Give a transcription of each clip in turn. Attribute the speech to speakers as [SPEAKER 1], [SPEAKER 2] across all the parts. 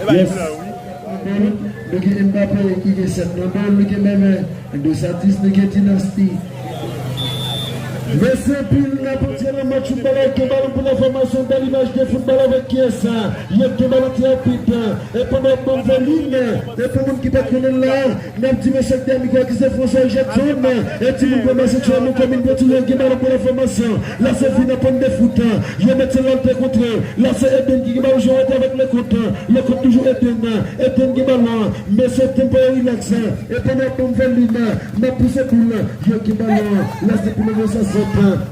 [SPEAKER 1] Yes. Look at Mbappé qui est cette number, look at même de Satis, look at Dynasty. Mais c'est pile la partie de match de ballon qui ballon pour la formation de l'image de football avec qui est ça. Il y a deux ballons qui habitent. Et pendant que bon ligne, et pour nous qui pas connaître là, même petit monsieur qui c'est François Jackson, et tu nous commences à tuer comme une voiture qui ballon pour la formation. Là c'est fini pour de foot. Je vais mettre l'autre contre. Là c'est Eden qui va jouer avec le côté. Le côté toujours Eden qui ballon. Mais c'est tempo relax. Et pendant que bon ligne, ma pousse boule, je qui ballon. Là c'est pour le ça.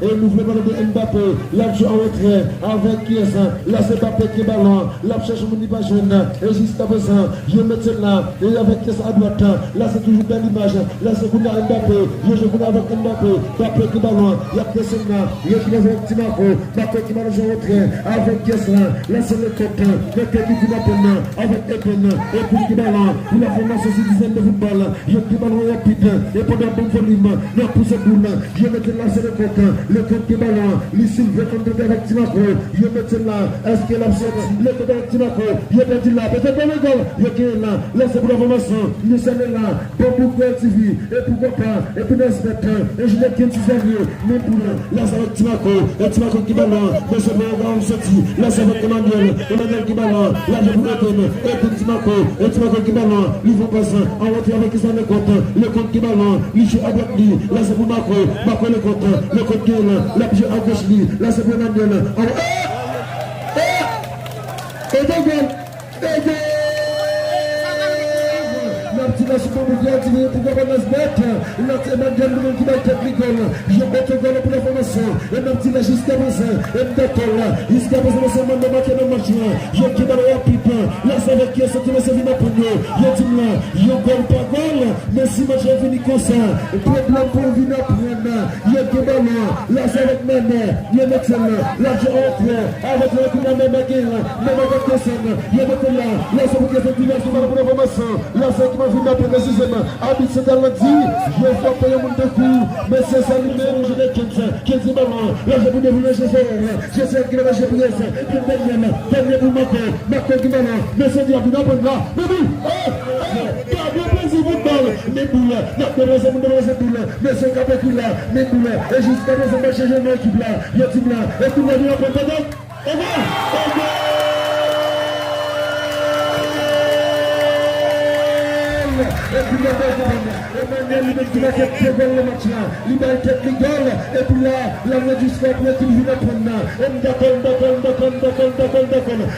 [SPEAKER 1] Et nous voulons de Mbappé, là je en retrait avec qui est ça, là c'est Mbappé qui est ballon, là je cherche mon niveau jeune, et jusqu'à présent, je mets là, et avec qui est ça à droite, là c'est toujours dans l'image, là c'est pour Mbappé, je joue avec Mbappé qui est ballon, il y a personne là, il y a qui va jouer petit Marco, Mbappé qui va jouer en retrait, avec qui est ça, là c'est le copain, le qui va prendre, avec Eben, et puis qui ballon, pour la formation 6 dizaines de football, il y a qui ballon rapide, et pendant bon volume, là pour ce boule, je mets là c'est le compte qui ballon, l'ici le compte avec Timaco, je mets là, est-ce qu'il a le compte avec Timaco, il est là, peut-être pas le goal, il est là, là c'est pour la formation, nous sommes là, pour beaucoup TV, et pourquoi pas, et puis dans ce matin, et je n'ai qu'un petit sérieux, mais pour là c'est avec Timaco, et Timaco qui ballon, mais c'est pour la sortie, là c'est avec Emmanuel qui ballon, là je vous retourne, et puis Timaco qui ballon, ils vont passer, en retour avec ça le compte qui ballon, il joue avec lui, là c'est pour Marco le compte. Le côté là, la pied à gauche, là c'est bon Emmanuel. La petite pour bien activer pour qu'on se mette. Là c'est Emmanuel qui va être l'école. Je mets le goal pour la formation. Et ma petite jusqu'à présent. Et d'accord là. Jusqu'à présent, c'est mon moment qui est dans le match. Je qui va le pipe. Là c'est avec qui est sorti, mais c'est venu pour nous. Je dis là, je goal pas goal. Mais si moi j'ai venu comme ça. Problème pour venir prendre. Je qui va là. Là c'est avec ma mère. Je mets là. Là je rentre. Avec le coup de ma mère. Même avec personne. Je mets là. Là c'est pour que je finisse pour la formation. Là c'est qui m'a vu m'appeler précisément. Habite c'est dans le dit. Je vais faire payer mon deux coups. Mais c'est ça le numéro. Je l'ai 15 ballons. Là je vous dévoile chez ça. Je sais qu'il va chez Briès. Dernier pour Marco qui va là. Mais c'est dire, vous n'avez pas là. Mais oui. Mais boule, mais c'est qu'avec là, mais boule, et jusqu'à présent, je vais changer mon équipe là, il y a tout là, et tout le monde va prendre. Et puis Emmanuel qui va être très bon le match là, il va être légal, et puis là, la du score pour l'équipe va prendre là,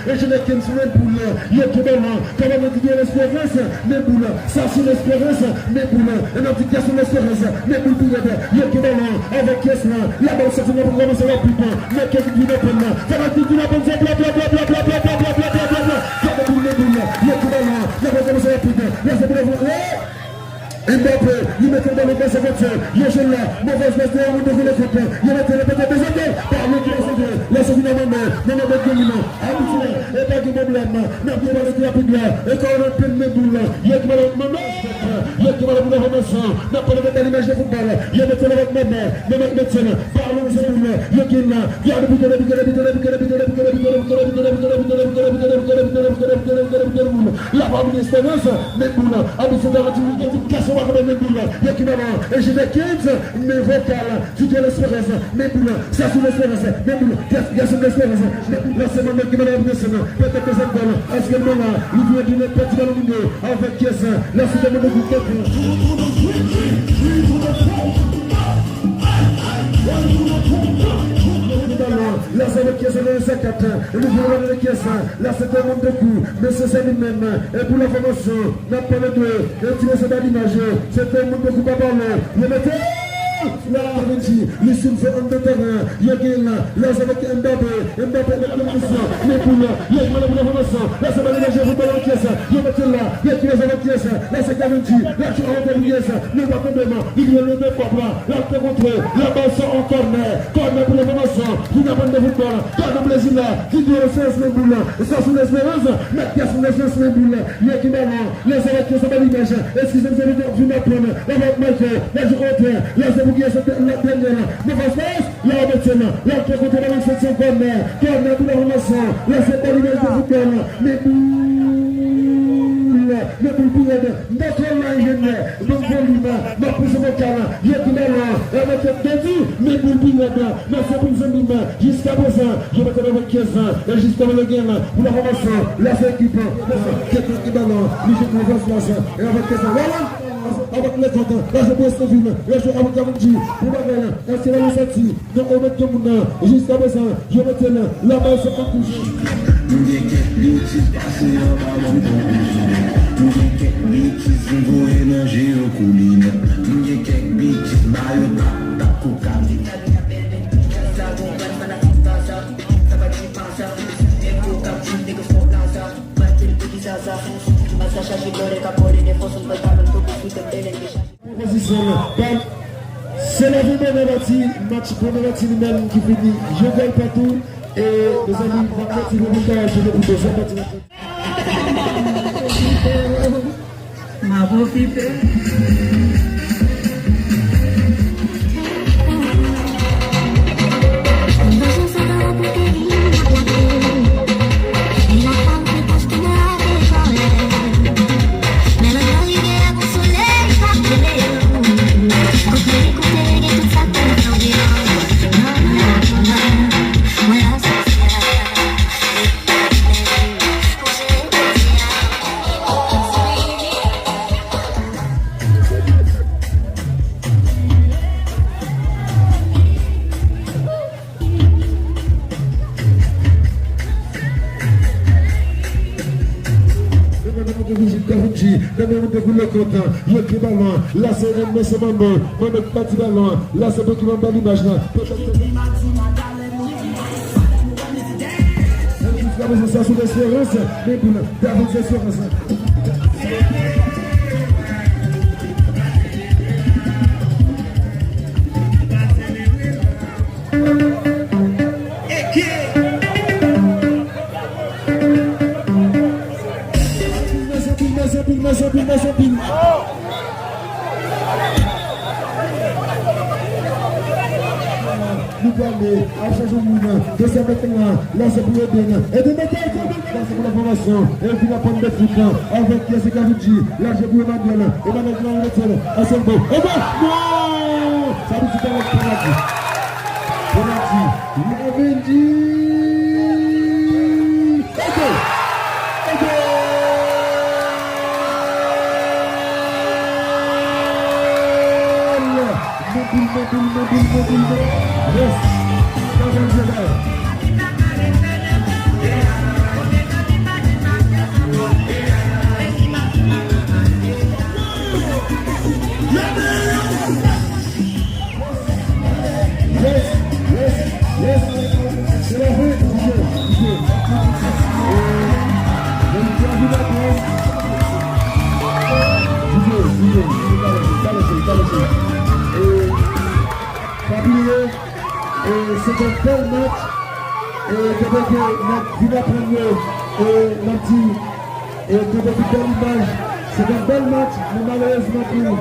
[SPEAKER 1] et je n'ai qu'une seule boule, il y a tout bon là, quand on dit l'espérance, mais boule, ça c'est l'espérance, mais boule, et notre question l'espérance, mais boule pour aider, il y a tout bon là, avec qui est là, la balle c'est une pour commencer la putain, mais qu'est-ce qu'il va prendre là, ça va tout la bonne, bla bla bla bla bla bla bla bla bla, ça va boule, il y a tout bon là, la balle commencer la putain, là c'est pour Mbappé, il met dans le bas sa voiture, il est là, mauvaise passe de l'homme de le copain, il met le pété des années, par le qui la seconde maman, non, non, non, habitué, et pas de problème, n'a pas de la poudre, et quand on a plein de boules, il y a qui va le moment, il y a qui va le moment, n'a pas de l'image de football, il y a le avec maman, même avec médecin, par le boule, il y a qui là, il y a le bout de la et j'ai des 15, mais vocal, tu dois l'espérance, mais boula, ça c'est l'espérance, mais boula, il y a son espérance, mais là c'est mon mec qui m'a l'air de ça, peut-être que ça donne, à ce moment-là, il vient d'une petite balle au milieu, avec qui est ça, là c'est le moment de là c'est le caisse de 54, le joueur de la caisse, là c'est un nombre de coups, mais c'est ça lui-même, et pour la formation, n'a pas le deux, et tu sais pas l'image, c'est un nombre de coups à balle, le mettez, Là, listen for on the terrain. Yagin, là, avec Mbappé. Mbappé avec la mission. Les poules, les malades de l'information. Là, c'est Malina, je vous donne la pièce. Yomatella, il y a qui les a la pièce. Là, c'est Gavinci. Là, tu rentres la pièce. Le bâton de main. Il y a le même peuple. Là, tu rentres. La balle sort en corner. Corner pour l'information. Qui n'a pas de football. Pas de plaisir là. Qui doit le sens les boules. Ça, c'est l'espérance. Mais qui a son espérance les boules. Il y a qui m'a les avec qui sont à l'image. Excusez-moi, vous avez vu ma prendre. Là, votre Michael. Là, je rentre. Là, c'est vous qui êtes la dernière. Mais face, là, maintenant. Là, tu rentres dans la section corner. Corner pour l'information. Là, c'est pas l'image de football. Mais le boulot notre ligne, donc volume, ma prise vocale, il y a tout là, avec le début, mais boulot, ma fabrique jusqu'à présent, je vais faire avec 15 ans, et jusqu'à le gain, pour la formation, la équipe, quelqu'un qui ballon, lui je confiance là, et avec 15 ans, voilà. Avec les comptes, là je peux ce film, là je avec Gavinci, pour la belle, là c'est la sortie, donc on met tout le monde, jusqu'à présent, je vais tenir, la balle se fait toucher. C'est la vie de match pour le même qui finit. Je gagne partout et les amis vont continuer le montage de l'équipe.
[SPEAKER 2] Ma profite.
[SPEAKER 1] Là c'est un monsieur Mambo, mon petit ballon, là c'est beaucoup de l'image là. Ça sous l'espérance, mais pour David c'est sûr ça. Là c'est pour le bien. Et de mettre là c'est pour la formation. Et puis la pointe de foot avec Yassé Gavinci. Là j'ai pour Emmanuel. Emmanuel qui va en retour. À son beau. Et ben non. Ça veut dire avec penalty. Penalty. Gavinci. C'est un bel match et avec notre Villa Premier et Lanty et avec une belle image. C'est un bel match, mais malheureusement pour